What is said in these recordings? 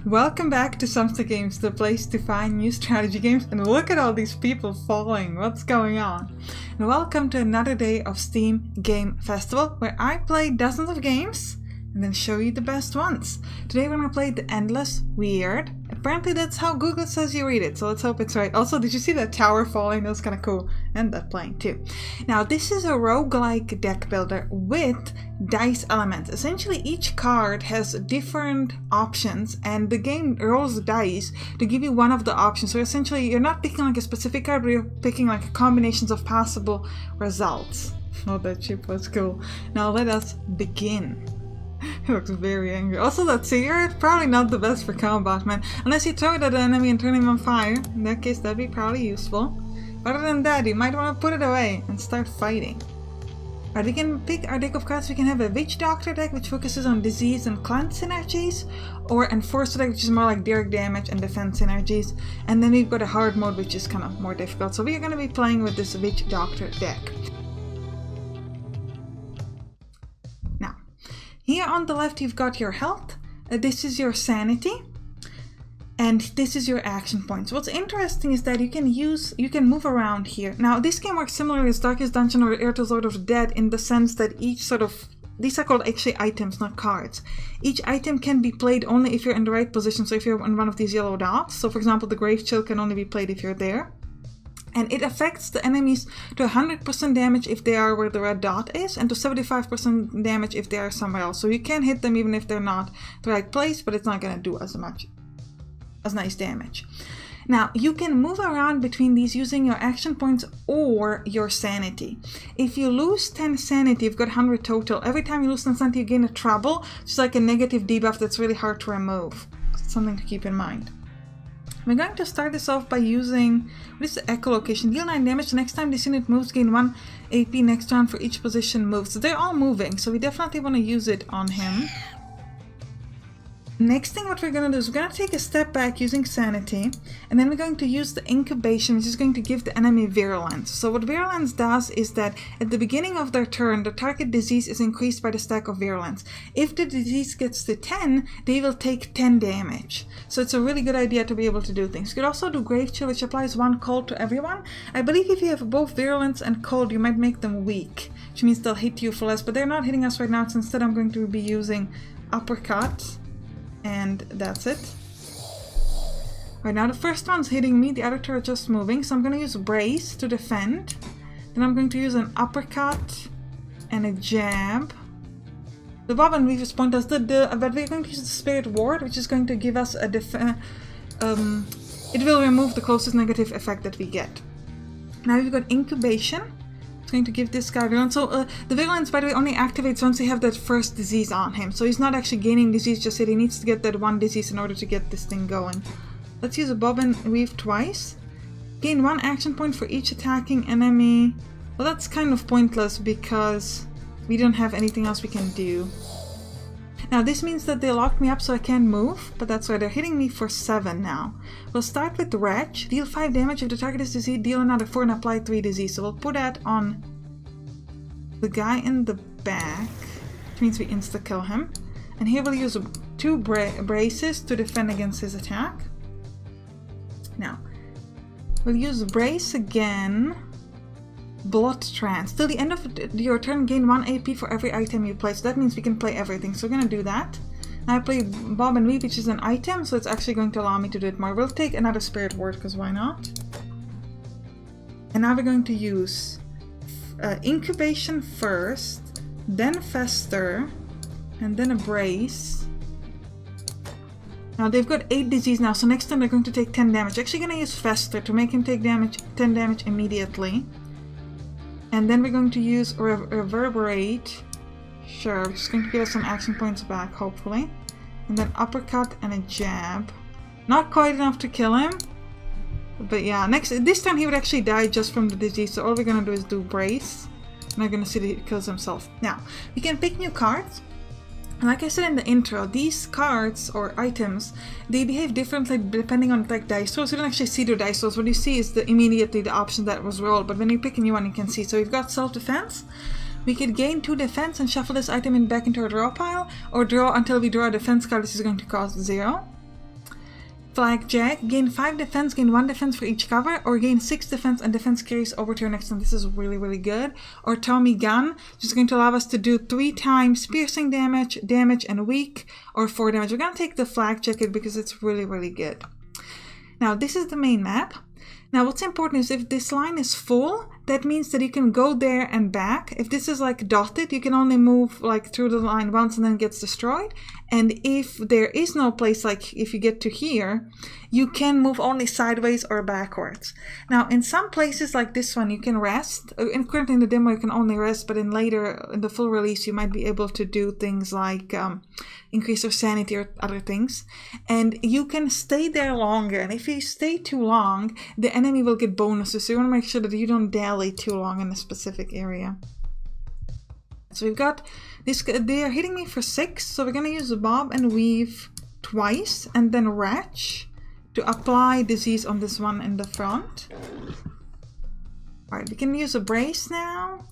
Welcome back to Sampstra Games, the place to find new strategy games. And look at all these people falling, what's going on? And welcome to another day of Steam Game Festival, where I play dozens of games and then show you the best ones. Today we're gonna play the Endless Wyrd. Apparently that's how Google says you read it, so let's hope it's right. Also, did you see that tower falling? That was kind of cool. And that playing too. Now, this is a roguelike deck builder with dice elements. Essentially, each card has different options, and the game rolls the dice to give you one of the options. So essentially, you're not picking like a specific card, but you're picking like combinations of possible results. Oh, that chip was cool. Now let us begin. He looks very angry. Also, that seer, probably not the best for combat, man. Unless you throw it at an enemy and turn him on fire. In that case, that'd be probably useful. Other than that, you might want to put it away and start fighting. Alright, we can pick our deck of cards. We can have a Witch Doctor deck, which focuses on disease and cleanse synergies. Or Enforcer deck, which is more like direct damage and defense synergies. And then we've got a hard mode, which is kind of more difficult. So we are going to be playing with this Witch Doctor deck. Here on the left you've got your health, this is your sanity, and this is your action points. What's interesting is that you can move around here. Now this game works similarly as Darkest Dungeon or Ertel's Lord of the Dead in the sense that these are called actually items, not cards. Each item can be played only if you're in the right position, so if you're on one of these yellow dots. So for example, the Grave Chill can only be played if you're there. And it affects the enemies to 100% damage if they are where the red dot is, and to 75% damage if they are somewhere else. So you can hit them even if they're not the right place, but it's not going to do as nice damage. Now, you can move around between these using your action points or your sanity. If you lose 10 sanity, you've got 100 total. Every time you lose 10 sanity, you gain a trouble, which is like a negative debuff that's really hard to remove. It's something to keep in mind. We're going to start this off by using, what is the echolocation? Deal 9 damage. The next time this unit moves, gain 1 AP next round for each position moved. So they're all moving, so we definitely want to use it on him. Next thing what we're going to do is we're going to take a step back using sanity, and then we're going to use the incubation, which is going to give the enemy virulence. So what virulence does is that at the beginning of their turn, the target disease is increased by the stack of virulence. If the disease gets to 10, they will take 10 damage. So it's a really good idea to be able to do things. You could also do Grave Chill, which applies 1 cold to everyone. I believe if you have both virulence and cold, you might make them weak, which means they'll hit you for less, but they're not hitting us right now, so instead I'm going to be using Uppercut. And that's it. Right now the first one's hitting me, the other two are just moving, so I'm going to use Brace to defend. Then I'm going to use an uppercut and a jab. The Bob and Weaver's point does but we're going to use the Spirit Ward, which is going to give us a it will remove the closest negative effect that we get. Now we've got Incubation. It's going to give this guy virulence. So the virulence, by the way, only activates once you have that first disease on him. So he's not actually gaining disease, just that he needs to get that one disease in order to get this thing going. Let's use a Bob and Weave twice. Gain 1 action point for each attacking enemy. Well, that's kind of pointless because we don't have anything else we can do. Now this means that they locked me up so I can't move, but that's why they're hitting me for 7 now. We'll start with Wretch. Deal 5 damage if the target is diseased, deal another 4 and apply 3 disease. So we'll put that on the guy in the back, which means we insta-kill him. And here we'll use 2 braces to defend against his attack. Now, we'll use Brace again. Blood Trance. Till the end of your turn, gain 1 AP for every item you play. So that means we can play everything. So we're going to do that. Now I play Bob and Weave, which is an item, so it's actually going to allow me to do it more. We'll take another Spirit Word, because why not? And now we're going to use Incubation first, then Fester, and then a Brace. Now they've got 8 disease now, so next time they're going to take 10 damage. Actually going to use Fester to make him take 10 damage immediately. And then we're going to use Reverberate. Sure, it's going to give us some action points back, hopefully. And then Uppercut and a Jab. Not quite enough to kill him. But yeah, this time he would actually die just from the disease. So all we're going to do is do Brace. And we're going to see that he kills himself. Now, we can pick new cards. And like I said in the intro, these cards or items, they behave differently depending on like dice rolls. You don't actually see the dice rolls. What you see is immediately the option that was rolled. But when you pick a new one, you can see. So we've got Self-Defense. We could gain 2 defense and shuffle this item back into our draw pile, or draw until we draw a defense card. This is going to cost 0. Flagjack, gain 5 defense, gain 1 defense for each cover, or gain 6 defense and defense carries over to your next turn. This is really, really good. Or Tommy Gun, which is going to allow us to do 3 times piercing damage, and weak, or 4 damage. We're going to take the Flag Jacket because it's really, really good. Now, this is the main map. Now, what's important is if this line is full, that means that you can go there and back. If this is like dotted, you can only move like through the line once and then it gets destroyed. And if there is no place, like if you get to here, you can move only sideways or backwards. Now, in some places like this one, you can rest. And currently in the demo, you can only rest, but in the full release, you might be able to do things like increase your sanity or other things. And you can stay there longer. And if you stay too long, the enemy will get bonuses. So you want to make sure that you don't dally too long in a specific area. So we've got this, they are hitting me for 6, so we're going to use the Bob and Weave twice, and then Wretch to apply disease on this one in the front. Alright, we can use a Brace now.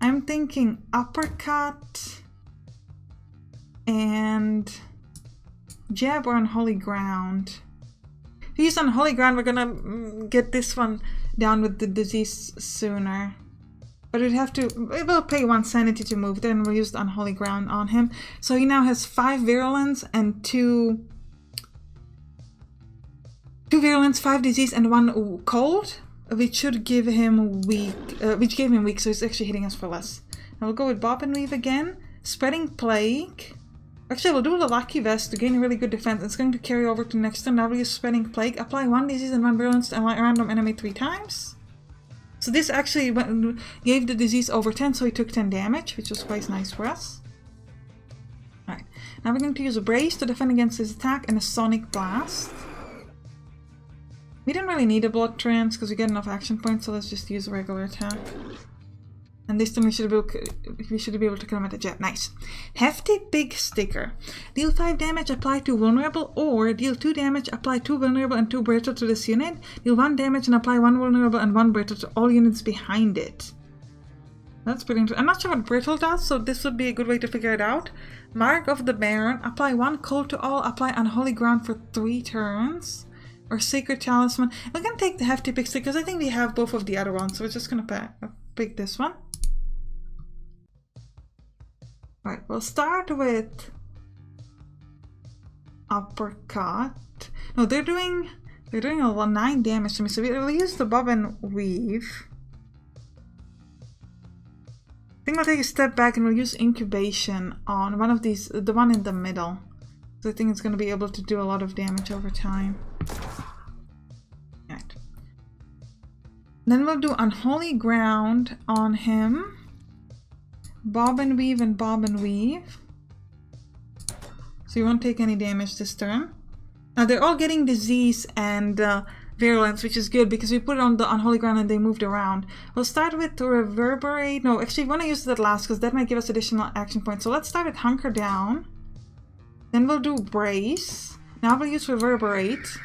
I'm thinking Uppercut and Jab or Unholy Ground. If we use Unholy Ground, we're going to get this one down with the disease sooner. But it will pay 1 sanity to move, then we'll use the Unholy Ground on him. So he now has 5 virulence and 2 virulence, 5 disease, and 1 cold, which should give him weak, which gave him weak, so he's actually hitting us for less. Now we'll go with Bob and Weave again. Spreading Plague. Actually, we'll do the Lucky Vest to gain a really good defense. It's going to carry over to next turn. Now we'll use Spreading Plague. Apply 1 disease and 1 virulence to a random enemy 3 times. So this actually gave the disease over 10, so he took 10 damage, which was quite nice for us. Alright, now we're going to use a Brace to defend against his attack and a Sonic Blast. We don't really need a Blood Trance because we get enough action points, so let's just use a regular attack. And this time we should be able to kill him at a jab. Nice. Hefty Big Sticker. Deal 5 damage, apply 2 vulnerable, or deal 2 damage, apply 2 vulnerable and 2 brittle to this unit. Deal 1 damage and apply 1 vulnerable and 1 brittle to all units behind it. That's pretty interesting. I'm not sure what brittle does, so this would be a good way to figure it out. Mark of the Baron. Apply 1 cold to all, apply Unholy Ground for 3 turns. Or Sacred Talisman. We're going to take the Hefty Big Sticker because I think we have both of the other ones, so we're just going to pick this one. Alright, we'll start with Uppercut. No, they're doing a 9 damage to me, so we'll use the Bob and Weave. I think we'll take a step back and we'll use Incubation on one of these, the one in the middle. So I think it's going to be able to do a lot of damage over time. Alright. Then we'll do Unholy Ground on him. Bob and Weave and Bob and Weave. So you won't take any damage this turn. Now they're all getting disease and virulence, which is good because we put it on the Unholy Ground and they moved around. We'll start with Reverberate. No, actually we want to use that last because that might give us additional action points. So let's start with Hunker Down. Then we'll do Brace. Now we'll use Reverberate.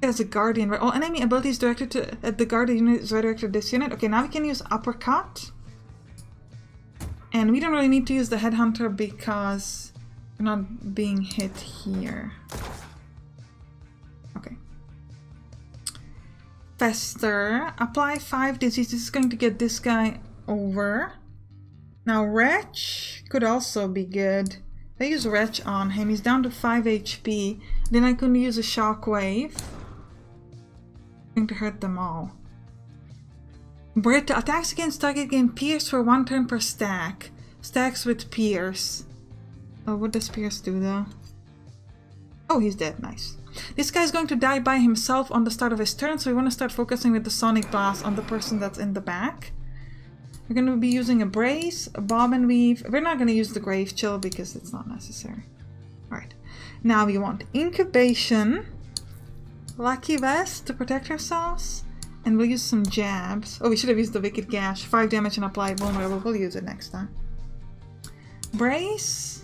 As a Guardian, where all enemy abilities directed at the Guardian unit is redirected to this unit. Okay, now we can use Uppercut. And we don't really need to use the Headhunter because we're not being hit here. Okay. Fester. Apply 5 disease. This is going to get this guy over. Now Wretch could also be good. If I use Wretch on him, he's down to 5 HP. Then I can use a Shockwave. Going to hurt them all. Brittle. Attacks against target gain Pierce for 1 turn per stack. Stacks with Pierce. Oh, what does Pierce do though? Oh, he's dead. Nice. This guy's going to die by himself on the start of his turn, so we want to start focusing with the Sonic Blast on the person that's in the back. We're going to be using a Brace, a Bob and Weave. We're not going to use the Grave Chill because it's not necessary. Alright. Now we want Incubation. Lucky Vest to protect ourselves, and we'll use some jabs. Oh, we should have used the Wicked Gash. 5 damage and apply vulnerable. We'll use it next time. Brace.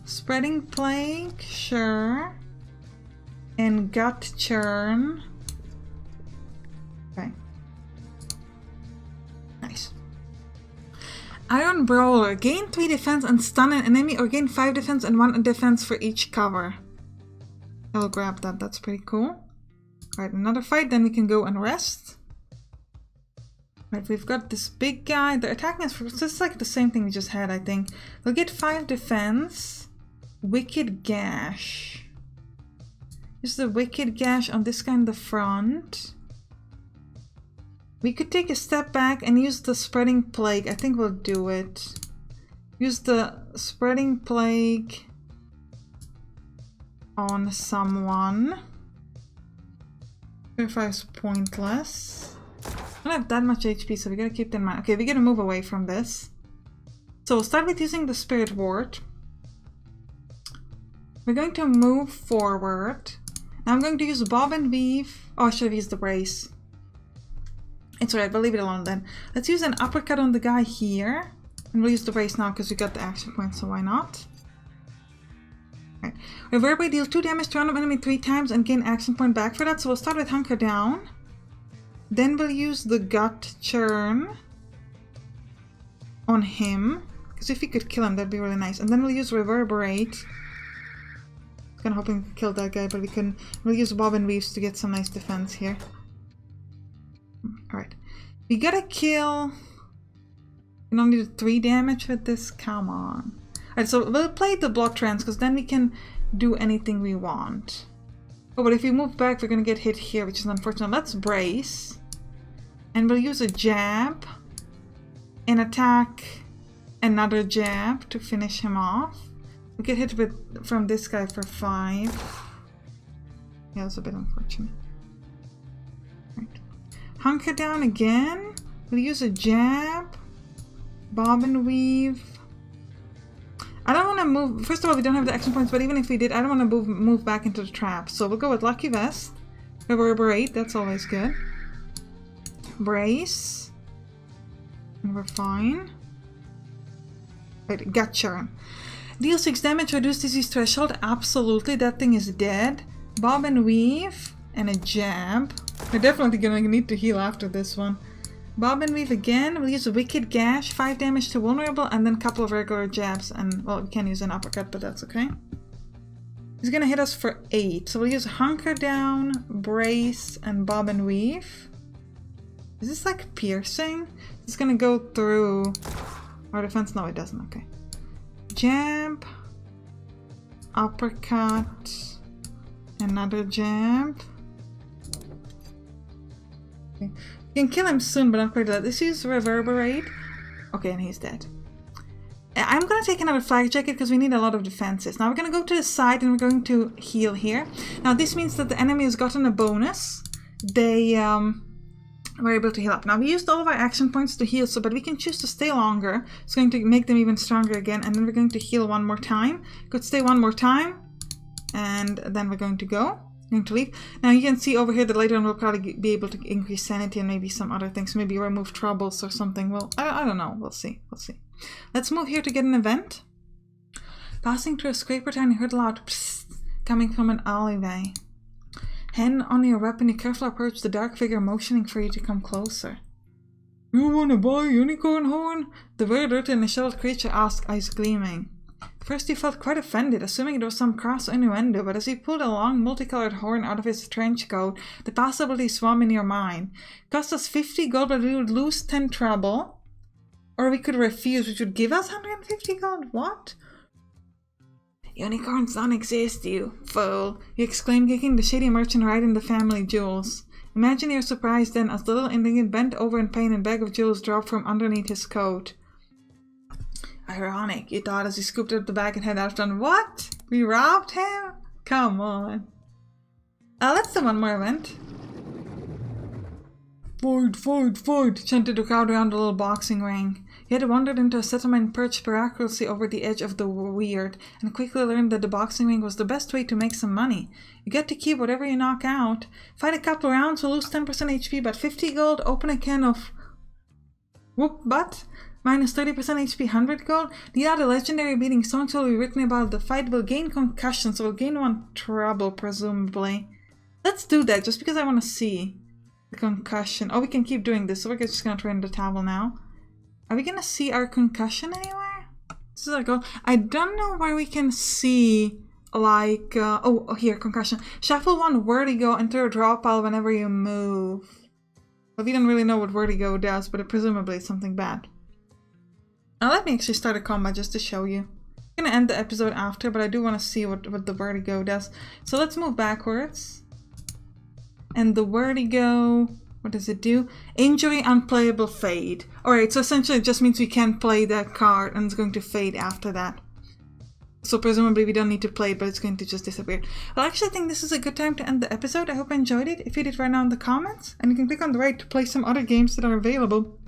Spreading Plague. Sure. And Gut Churn. Okay. Nice. Iron Brawler. Gain 3 defense and stun an enemy, or gain 5 defense and 1 defense for each cover. I'll grab that, that's pretty cool. Alright, another fight, then we can go and rest. Right, we've got this big guy. They're attacking us for just like the same thing we just had, I think. They'll get 5 defense. Wicked Gash. Use the Wicked Gash on this guy in the front. We could take a step back and use the Spreading Plague. I think we'll do it. Use the Spreading Plague on someone. Purify is pointless. I don't have that much HP, so we gotta keep that in mind. Okay, we gotta move away from this. So we'll start with using the Spirit Ward. We're going to move forward. Now I'm going to use Bob and Weave. Oh, I should have used the Brace. It's alright, we'll leave it alone then. Let's use an uppercut on the guy here. And we'll use the Brace now because we got the action point, so why not? Right. Reverberate, deal 2 damage to random enemy 3 times and gain action point back for that. So we'll start with Hunker Down. Then we'll use the Gut Churn on him. Because if we could kill him, that'd be really nice. And then we'll use Reverberate. I was kind of hoping to kill that guy, but we couldn't. We'll use Bob and Weaves to get some nice defense here. Alright. We gotta kill... We only do 3 damage with this? Come on. Alright, so we'll play the Block Trance, because then we can do anything we want. Oh, but if we move back, we're gonna get hit here, which is unfortunate. Let's Brace. And we'll use a Jab. And attack another Jab to finish him off. We get hit with from this guy for 5. Yeah, that's a bit unfortunate. Right. Hunker Down again. We'll use a Jab. Bob and Weave. I don't want to move. First of all, we don't have the action points, but even if we did, I don't want to move back into the trap. So we'll go with Lucky Vest. Reverberate, that's always good. Brace. And we're fine. Right, Gut Churn. Deal 6 damage, reduce disease threshold. Absolutely, that thing is dead. Bob and Weave. And a Jab. We're definitely going to need to heal after this one. Bob and Weave again. We'll use a Wicked Gash, 5 damage to vulnerable, and then a couple of regular jabs. And, well, we can use an uppercut, but that's okay. He's gonna hit us for 8. So we'll use Hunker Down, Brace, and Bob and Weave. Is this like piercing? It's gonna go through our defense. No, it doesn't. Okay. Jab, uppercut, another jab. Okay. We can kill him soon, but I'm quite glad. Let's use Reverberate. Okay, and he's dead. I'm going to take another Flak Jacket because we need a lot of defenses. Now we're going to go to the side and we're going to heal here. Now this means that the enemy has gotten a bonus. They were able to heal up. Now we used all of our action points to heal, but we can choose to stay longer. It's going to make them even stronger again. And then we're going to heal one more time. Could stay one more time. And then we're going to go. Going to leave. Now you can see over here that later on we'll probably be able to increase sanity and maybe some other things. Maybe remove troubles or something. Well, I don't know. We'll see. We'll see. Let's move here to get an event. Passing through a scraper town, you heard a loud psst coming from an alleyway. Hand on your weapon, you carefully approach the dark figure motioning for you to come closer. You wanna buy a unicorn horn? The very dirty and disheveled creature asked, eyes gleaming. First you felt quite offended, assuming it was some crass innuendo, but as he pulled a long, multicolored horn out of his trench coat, the possibility swam in your mind. Cost us 50 gold, but we would lose 10 treble. Or we could refuse, which would give us 150 gold. What? Unicorns don't exist, you fool, he exclaimed, kicking the shady merchant right in the family jewels. Imagine your surprise then, as the little Indian bent over in pain and a bag of jewels dropped from underneath his coat. Ironic, he thought as he scooped up the bag and headed after him. What? We robbed him? Come on. Let's do one more event. Fight, fight, fight, chanted the crowd around the little boxing ring. He had wandered into a settlement perched miraculously over the edge of the weird, and quickly learned that the boxing ring was the best way to make some money. You get to keep whatever you knock out. Fight a couple rounds, we'll lose 10% HP, but 50 gold, open a can of... whoop butt? Minus 30% HP, 100 gold. The other legendary beating songs will be written about the fight. Will gain concussion, so we'll gain 1 trouble, presumably. Let's do that, just because I want to see the concussion. Oh, we can keep doing this, so we're just going to throw in the towel now. Are we going to see our concussion anywhere? This is our goal. I don't know where we can see like, here, concussion. Shuffle 1 Vertigo into a draw pile whenever you move. Well, we don't really know what Vertigo does, but presumably it's something bad. Now let me actually start a combat just to show you. I'm gonna end the episode after, but I do want to see what the Vertigo does. So let's move backwards. And the Vertigo, what does it do? Injury, unplayable, fade. Alright, so essentially it just means we can't play that card and it's going to fade after that. So presumably we don't need to play it, but it's going to just disappear. Well, I actually think this is a good time to end the episode. I hope you enjoyed it. If you did, write down in the comments. And you can click on the right to play some other games that are available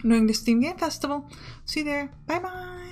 during the Steam Game Festival. See you there. Bye bye!